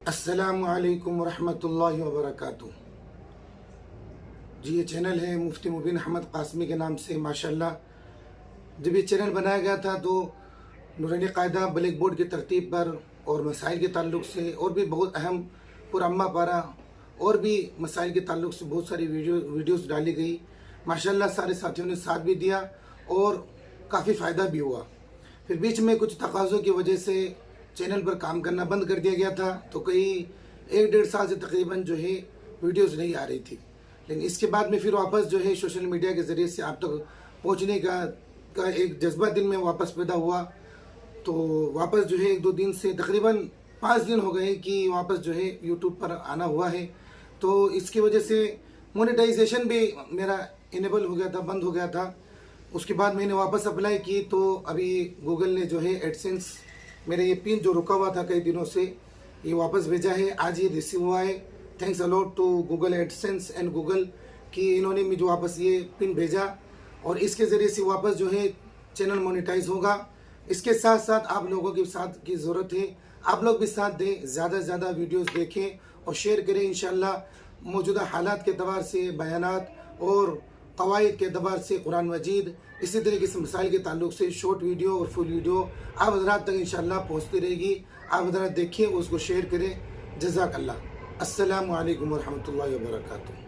السلام علیکم ورحمۃ اللہ وبرکاتہ۔ جی یہ چینل ہے مفتی مبین احمد قاسمی کے نام سے۔ ماشاءاللہ جب یہ چینل بنایا گیا تھا تو نورانی قاعدہ بلیک بورڈ کی ترتیب پر اور مسائل کے تعلق سے اور بھی بہت اہم پرامہ پارا اور بھی مسائل کے تعلق سے بہت ساری ویڈیوز ڈالی گئی۔ ماشاءاللہ سارے ساتھیوں نے ساتھ بھی دیا اور کافی فائدہ بھی ہوا۔ پھر بیچ میں کچھ تقاضوں کی وجہ سے چینل پر کام کرنا بند کر دیا گیا تھا، تو کئی 1-1.5 سال سے تقریباً جو ہے ویڈیوز نہیں آ رہی تھی، لیکن اس کے بعد میں پھر واپس جو ہے سوشل میڈیا کے ذریعے سے آپ تک پہنچنے کا ایک جذبہ دل میں واپس پیدا ہوا۔ تو واپس جو ہے 1-2 دن سے تقریباً 5 دن ہو گئے کہ واپس جو ہے یوٹیوب پر آنا ہوا ہے۔ تو اس کی وجہ سے مونیٹائزیشن بھی میرا انیبل ہو گیا تھا، بند ہو گیا تھا۔ اس کے بعد میں نے واپس اپلائی کی تو ابھی گوگل نے جو ہے ایڈسنس میرا یہ پن جو رکا ہوا تھا کئی دنوں سے یہ واپس بھیجا ہے، آج یہ ریسیو ہوا ہے۔ Thanks a lot to Google AdSense and Google کہ انہوں نے مجھے واپس یہ پن بھیجا اور اس کے ذریعے سے واپس جو ہے چینل مونیٹائز ہوگا۔ اس کے ساتھ ساتھ آپ لوگوں کے ساتھ کی ضرورت ہے، آپ لوگ بھی ساتھ دیں، زیادہ سے زیادہ ویڈیوز دیکھیں اور شیئر کریں۔ انشاءاللہ موجودہ حالات کے اعتبار سے بیانات اور قواعد کے اعتبار سے قرآن مجید، اسی طریقے سے مسائل کے تعلق سے شارٹ ویڈیو اور فل ویڈیو آپ حضرات تک انشاءاللہ پہنچتی رہے گی۔ آپ حضرات دیکھیں، اس کو شیئر کریں۔ جزاک اللہ۔ السلام علیکم ورحمۃ اللہ وبرکاتہ۔